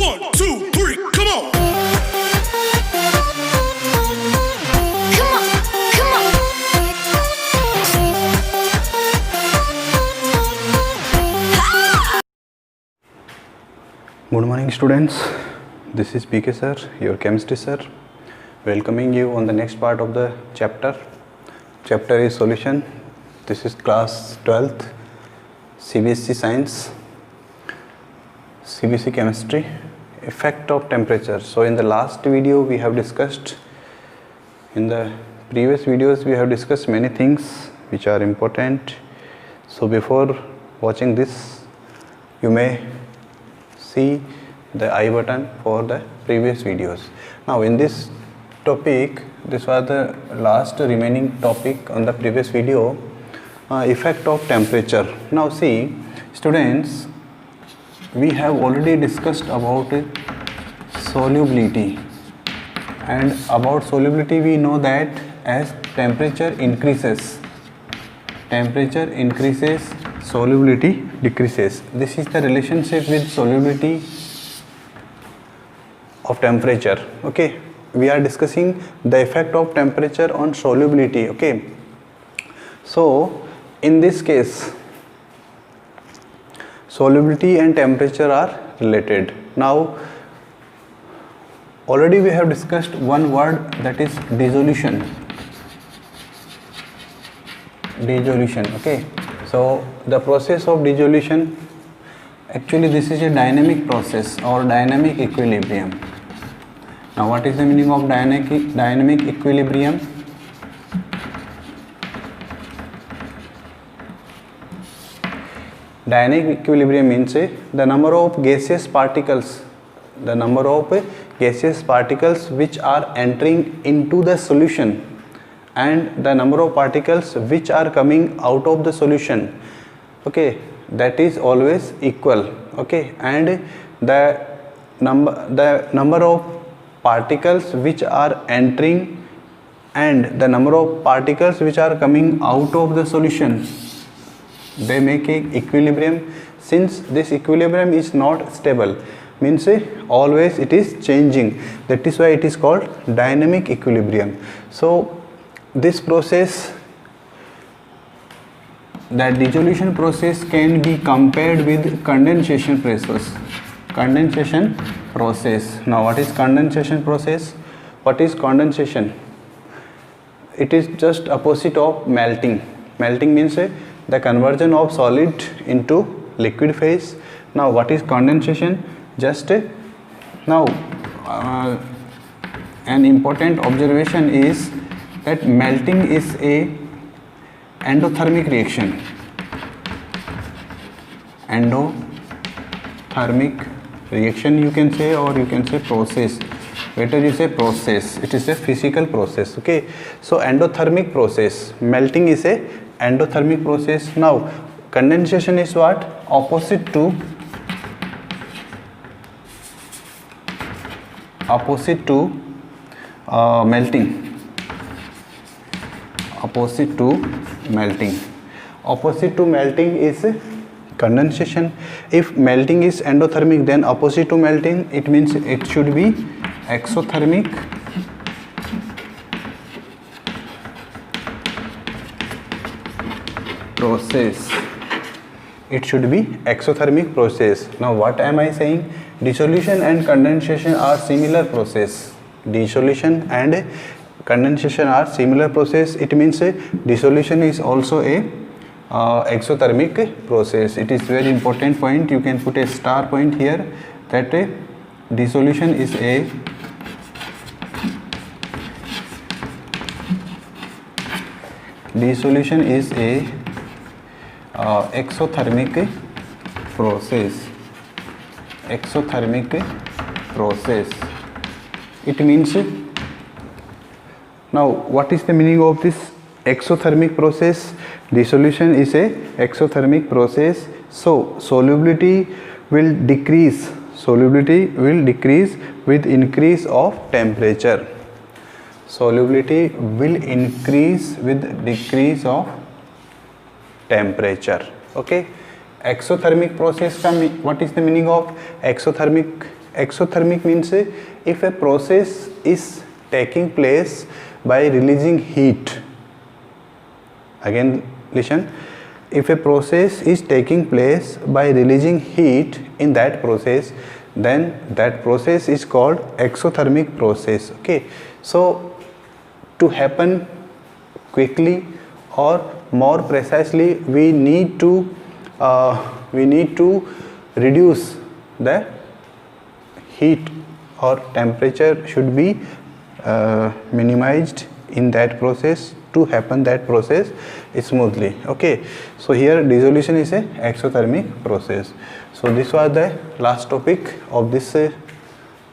1, 2, 3, come on. Come on, come on. Good morning students, this is PK sir, your chemistry sir, welcoming you on the next part of the chapter. Chapter is solution. This is class 12th CBSE science, CBSE chemistry, effect of temperature. So in the last video we have discussed, in the previous videos we have discussed many things which are important. So before watching this, you may see the I button for the previous videos. Now in this topic, this was the last remaining topic on the previous video, effect of temperature. Now see students, we have already discussed about solubility, and about solubility we know that as temperature increases, solubility decreases. This is the relationship with solubility of temperature. Okay, we are discussing the effect of temperature on solubility. Okay, so in this case solubility and temperature are related. Now already we have discussed one word, that is dissolution. Okay, so the process of dissolution, actually this is a dynamic process or dynamic equilibrium. Now what is the meaning of dynamic equilibrium? Dynamic equilibrium means the number of gaseous particles which are entering into the solution and the number of particles which are coming out of the solution. Okay, that is always equal. Okay, and the number of particles which are entering and the number of particles which are coming out of the solution, they make a equilibrium. Since this equilibrium is not stable, means always it is changing, that is why it is called dynamic equilibrium. So this process, that dissolution process, can be compared with condensation process. Now what is condensation process? What is condensation? It is just opposite of melting. Melting means the conversion of solid into liquid phase. Now what is condensation? Just now an important observation is that melting is a endothermic reaction. Endothermic reaction you can say, or you can say process. Better you say process. It is a physical process. Okay, so endothermic process. Melting is a endothermic process. Now condensation is what? Opposite to melting. Opposite to melting is condensation. If melting is endothermic, then opposite to melting, it means it should be exothermic process. It should be exothermic process. Now what am I saying? Dissolution and condensation are similar process. Dissolution and condensation are similar process. It means dissolution is also a exothermic process. It is very important point. You can put a star point here, that dissolution is a exothermic process. It means, now what is the meaning of this exothermic process? Dissolution is a exothermic process, so solubility will decrease with increase of temperature. Solubility will increase with decrease of temperature. Okay, exothermic process का what is the meaning of exothermic Exothermic means if a process is taking place by releasing heat. Again listen, if a process is taking place by releasing heat in that process, then that process is called exothermic process. Okay, so to happen quickly or more precisely, we need to reduce the heat or temperature should be minimized in that process to happen that process smoothly. Okay, so here dissolution is a exothermic process. So this was the last topic of this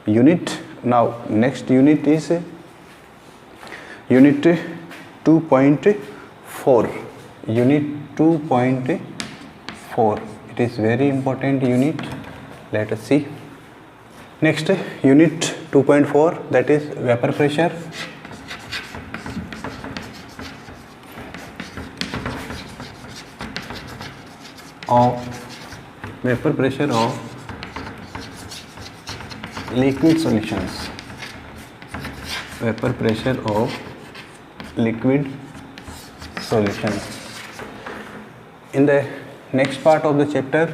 unit. Now next unit is unit 2.4. Unit 2.4. It is very important unit. Let us see. Next unit 2.4, that is vapor pressure. Of vapor pressure of liquid solutions. Vapor pressure of liquid solutions. In the next part of the chapter,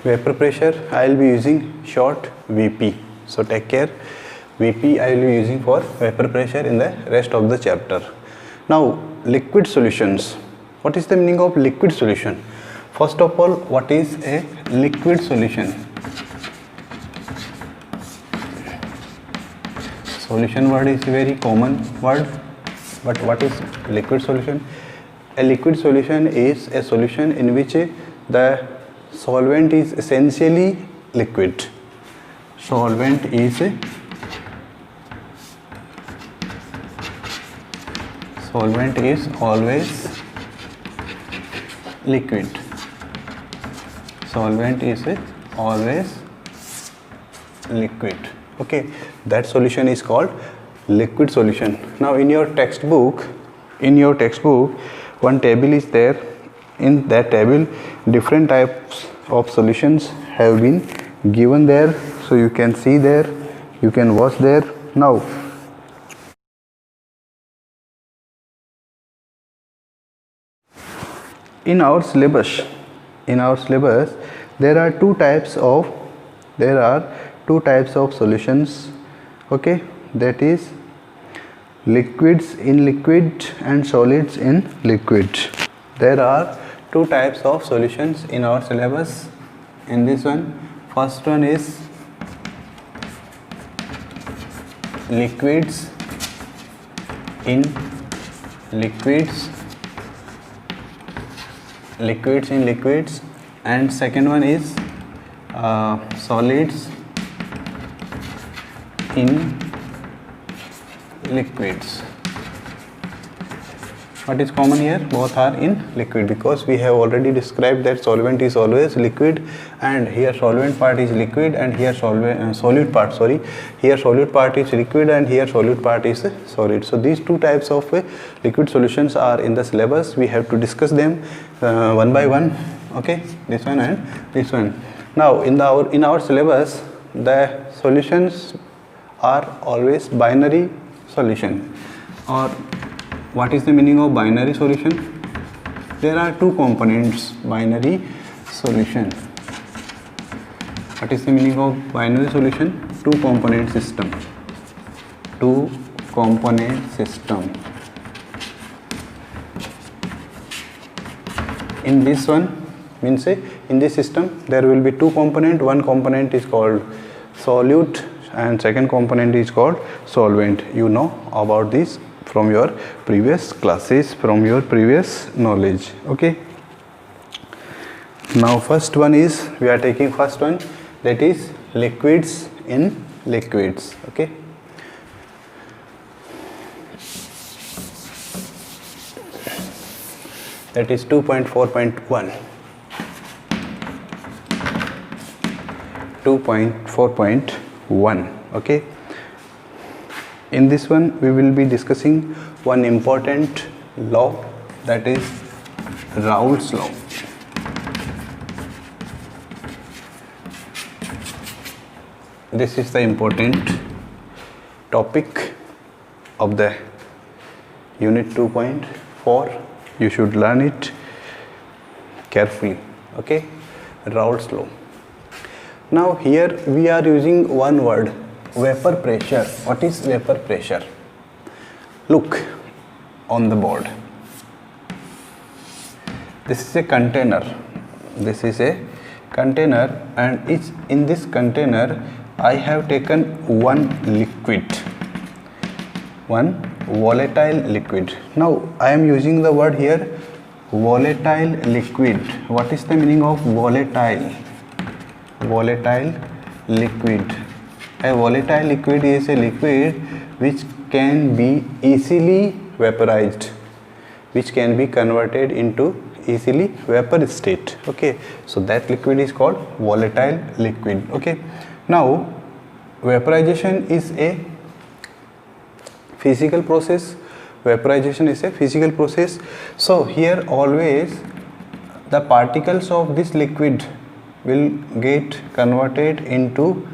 vapor pressure, I will be using short VP. So take care. VP I will be using for vapor pressure in the rest of the chapter. Now liquid solutions. What is the meaning of liquid solution? First of all, what is a liquid solution? Solution word is a very common word, but what is liquid solution? A liquid solution is a solution in which the solvent is essentially liquid. Solvent is always liquid. Solvent is always liquid. Okay, that solution is called liquid solution. Now in your textbook, one table is there. In that table, different types of solutions have been given there, so you can see there, you can watch there. Now in our syllabus there are two types of solutions. Okay, that is liquids in liquid and solids in liquid. There are two types of solutions in our syllabus. In this one, first one is liquids in liquids, and second one is solids in liquids. What is common here? Both are in liquid, because we have already described that solvent is always liquid, and here solvent part is liquid, and here solute part is liquid, and here solute part is solid. So these two types of liquid solutions are in the syllabus. We have to discuss them one by one. Okay, this one and this one. Now in our syllabus, the solutions are always binary solution. Or what is the meaning of binary solution? There are two components, binary solution. What is the meaning of binary solution? Two component system. In this one, means in this system there will be two component. One component is called solute and second component is called solvent. You know about this from your previous classes, from your previous knowledge. Okay, now first one is, we are taking first one, that is liquids in liquids. Okay, that is 2.4.1. 2.4.1. Okay, in this one we will be discussing one important law, that is Raoult's law. this is the important topic of the unit 2.4. You should learn it carefully. Okay, Raoult's law. Now here we are using one word, vapor pressure. What is vapor pressure? Look on the board. This is a container. This is a container, and in this container I have taken one liquid, one volatile liquid. Now I am using the word here volatile liquid. What is the meaning of volatile? Volatile liquid. A volatile liquid is a liquid which can be easily vaporized, which can be converted into easily vapor state. Okay, so that liquid is called volatile liquid. Okay, now vaporization is a physical process. Vaporization is a physical process. So here always the particles of this liquid will get converted into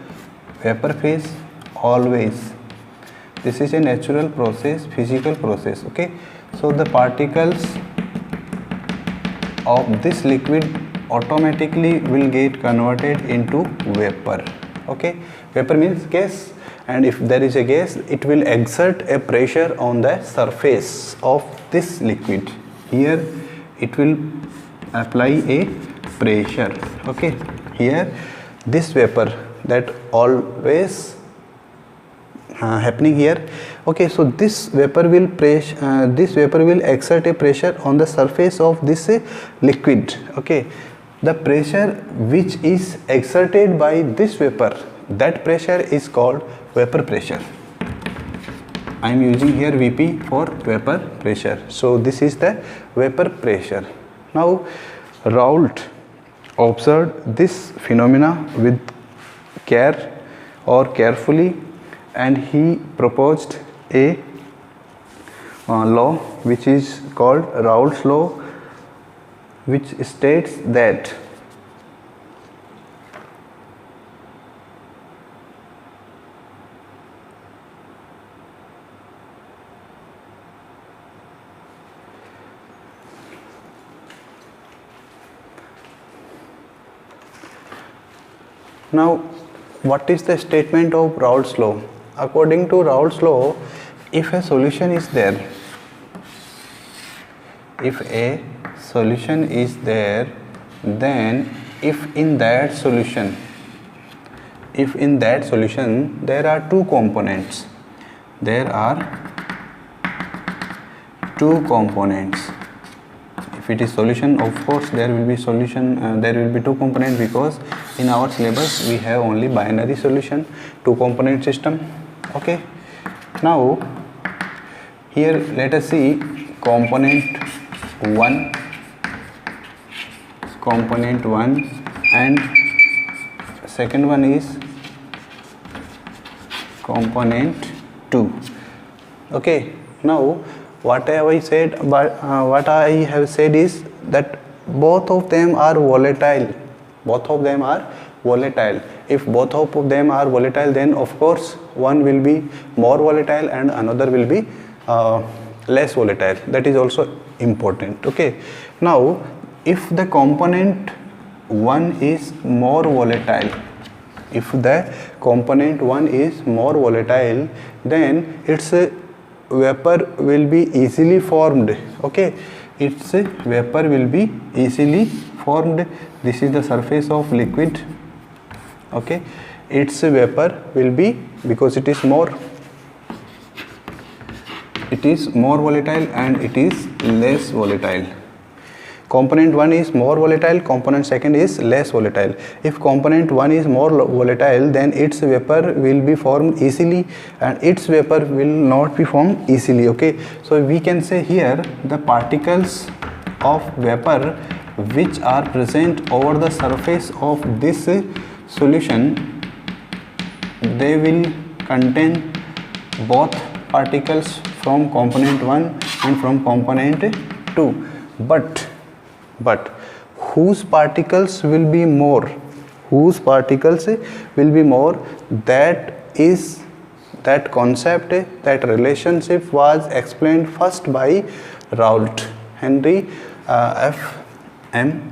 vapor phase always. This is a natural process, physical process. Okay, so the particles of this liquid automatically will get converted into vapor. Okay, vapor means gas, and if there is a gas, it will exert a pressure on the surface of this liquid. Here it will apply a pressure. Okay, here this vapor that always happening here. Okay, so this vapor will exert a pressure on the surface of this liquid. Okay, the pressure which is exerted by this vapor, that pressure is called vapor pressure. I am using here Vp for vapor pressure. So this is the vapor pressure. Now Raoult observed this phenomena with care or carefully, and he proposed a law which is called Raoult's law, which states that now what is the statement of Raoult's law? According to Raoult's law, if a solution is there, then if in that solution there are two components, if it is solution, of course there will be two components, because in our syllabus we have only binary solution, two component system. Okay, now here let us see component 1 and second one is component 2. Okay, now what I have said is that both of them are volatile. If both of them are volatile, then of course one will be more volatile and another will be less volatile. That is also important. Okay, now if the component 1 is more volatile, then its vapor will be easily formed. Okay, its vapor will be easily formed. This is the surface of liquid. Okay, its vapor will be, because it is more volatile and it is less volatile. Component 1 is more volatile, component second is less volatile. If component 1 is more volatile, then its vapor will be formed easily and its vapor will not be formed easily. Okay, so we can say here the particles of vapor which are present over the surface of this solution, they will contain both particles from component 1 and from component 2, but whose particles will be more? whose particles will be more, that concept, that relationship was explained first by Raoult, Henry F.M.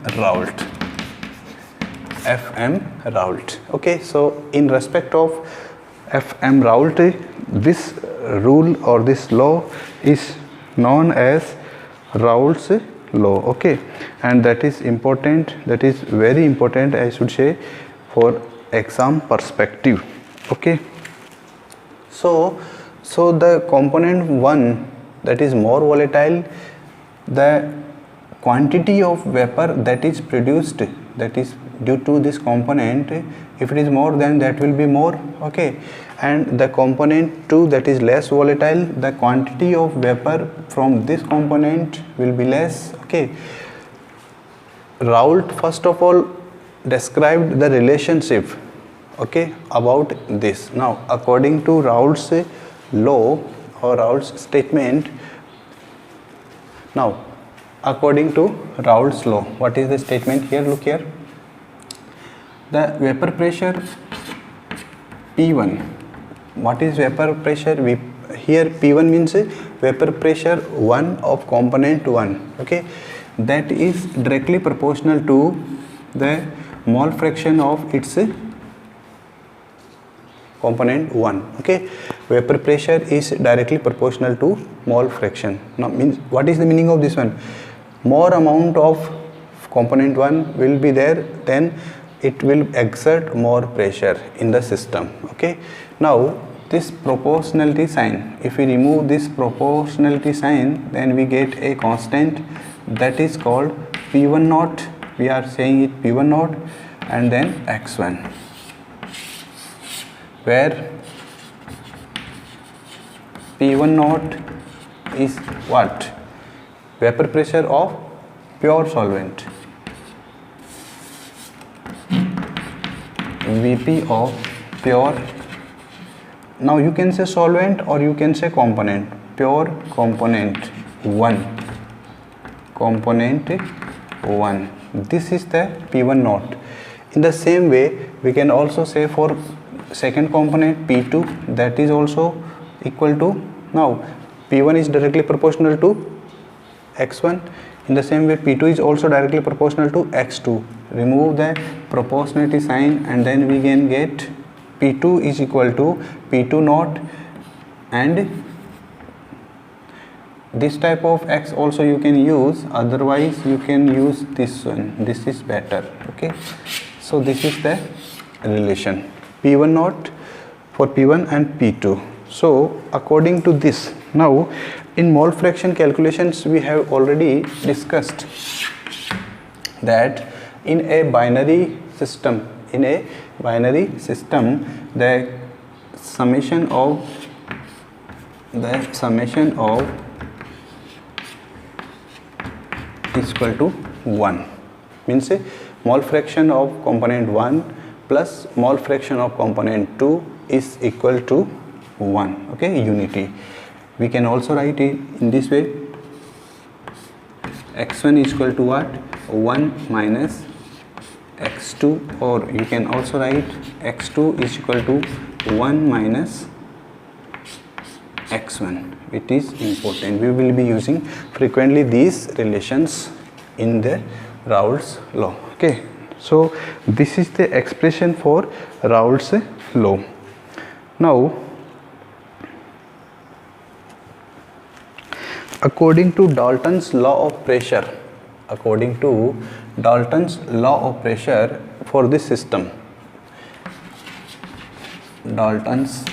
Raoult. Okay, so in respect of F.M. Raoult, this rule or this law is known as Raoult's law. Okay, and that is important, that is very important, I should say, for exam perspective. Okay, so the component 1, that is more volatile, the quantity of vapor that is produced, that is due to this component, if it is more, then that will be more. Okay, and the component 2, that is less volatile, the quantity of vapor from this component will be less. Okay, Raoult first of all described the relationship, okay, about this. Now according to Raoult's law or Raoult's statement, now according to Raoult's law, what is the statement here? Look here, the vapor pressure P1. What is vapor pressure? Here P1 means vapor pressure 1 of component 1. Okay, that is directly proportional to the mole fraction of its component 1. Okay, vapor pressure is directly proportional to mole fraction. Now means, what is the meaning of this one? More amount of component 1 will be there, then it will exert more pressure in the system. Okay, now this proportionality sign, if we remove this proportionality sign, then we get a constant that is called P1 naught. We are saying it P1 naught, and then X1, where P1 naught is what? Vapor pressure of pure solvent, Vp of pure, now you can say solvent or you can say component, pure component 1, this is the P1 naught. In the same way, we can also say for second component P2, that is also equal to, now P1 is directly proportional to X1, in the same way P2 is also directly proportional to X2. Remove the proportionality sign and then we can get P2 is equal to P2 naught, and this type of X also you can use, otherwise you can use this one, this is better. Okay, so this is the relation P1 naught for P1 and P2. So according to this, now in mole fraction calculations we have already discussed that in a binary system, the summation of is equal to 1, means mole fraction of component 1 plus mole fraction of component 2 is equal to 1. Okay, unity. We can also write it in this way, x1 is equal to what? 1 minus x2, or you can also write x2 is equal to 1 minus x1. It is important. We will be using frequently these relations in the Raoult's law. Okay, so this is the expression for Raoult's law. Now according to Dalton's law of pressure, for this system, Dalton's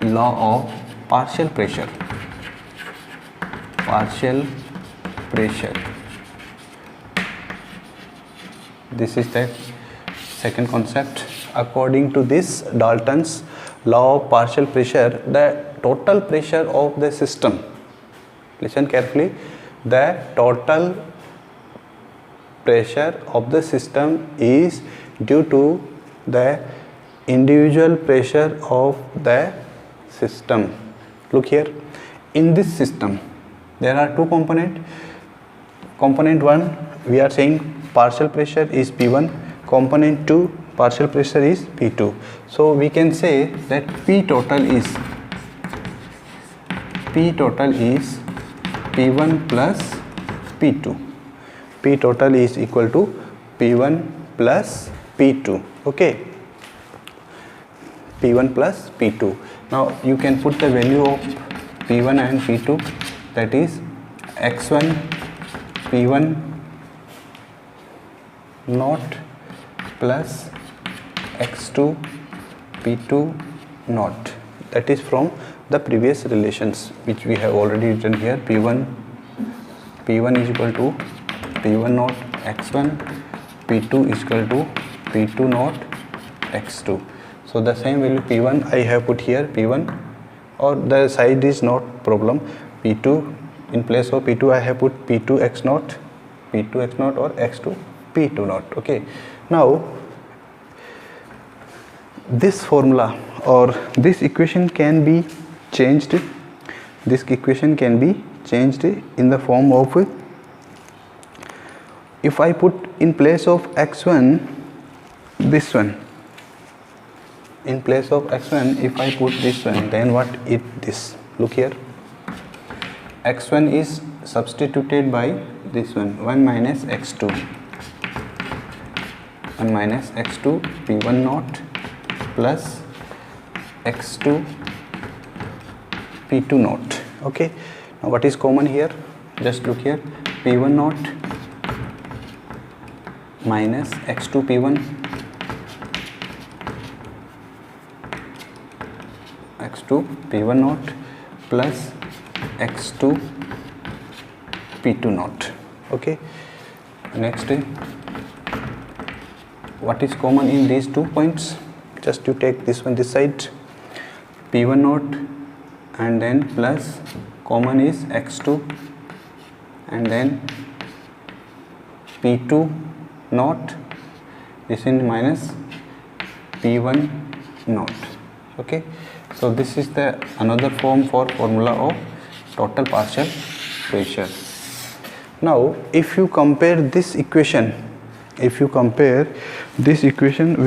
law of partial pressure, this is the second concept. According to this Dalton's law of partial pressure, the total pressure of the system, listen carefully, the total pressure of the system is due to the individual pressure of the system. Look here, in this system there are two components. Component 1 we are saying partial pressure is P1, component 2 partial pressure is P2. So we can say that P total is P1 plus P2. P total is equal to P1 plus P2. Okay, P1 plus P2. Now you can put the value of P1 and P2, that is x1 P1 naught plus x2 P2 naught, that is from the previous relations which we have already written here. P1 is equal to P1 naught x1, P2 is equal to P2 naught x2. So the same value P1 I have put here, P1, or the side is not problem. P2, in place of P2 I have put P2 x naught or x2 P2 naught. Okay, now this formula or this equation can be changed. This equation can be changed in the form of, if I put in place of x1 this one, in place of x1 if I put this one, then what is this? Look here, x1 is substituted by this one, 1 minus x2 P1 naught plus x2 P2 naught. Okay, now what is common here? Just look here, P1 naught minus x2 P1 naught plus x2 P2 naught. Okay, next, what is common in these 2 points? Just you take this one, this side, P1 naught, and then plus common is x2, and then P2 naught, this is minus P1 naught. Okay, so this is the another form for formula of total partial pressure. Now if you compare this equation, with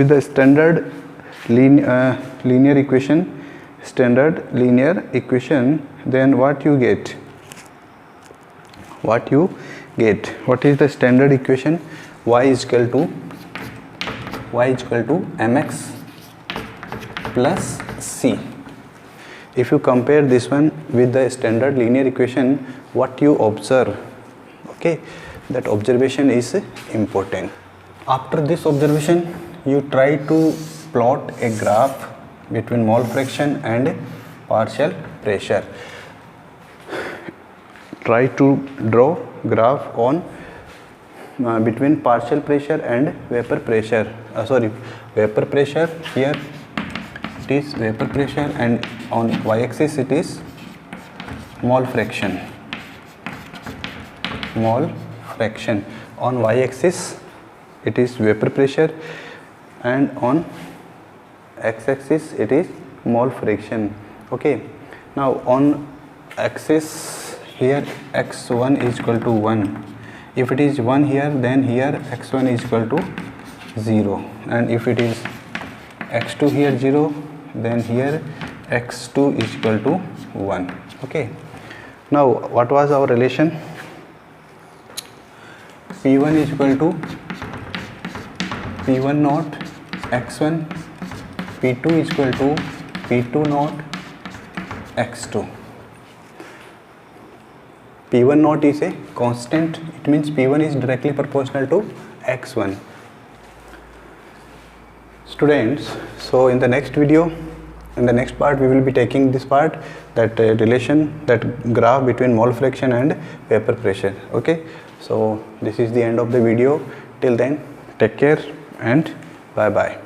the standard linear equation, then what you get? What is the standard equation? Y is equal to mx plus c. If you compare this one with the standard linear equation, what you observe? Okay, that observation is important. After this observation, you try to plot a graph between mole fraction and partial pressure. Try to draw graph on between partial pressure and vapor pressure. Vapor pressure, here it is vapor pressure, and on y-axis it is mole fraction. On y-axis it is vapor pressure, and on x-axis it is mole fraction. Okay, now on axis here x1 is equal to 1. If it is 1 here, then here x1 is equal to 0, and if it is x2 here 0, then here x2 is equal to 1. Okay, now what was our relation? P1 is equal to P1 naught x1, P2 is equal to P2 naught x2. P1 naught is a constant, it means P1 is directly proportional to x1. Students, so in the next video, in the next part, we will be taking this part, that relation, that graph between mole fraction and vapor pressure. Okay, so this is the end of the video. Till then, take care and bye bye.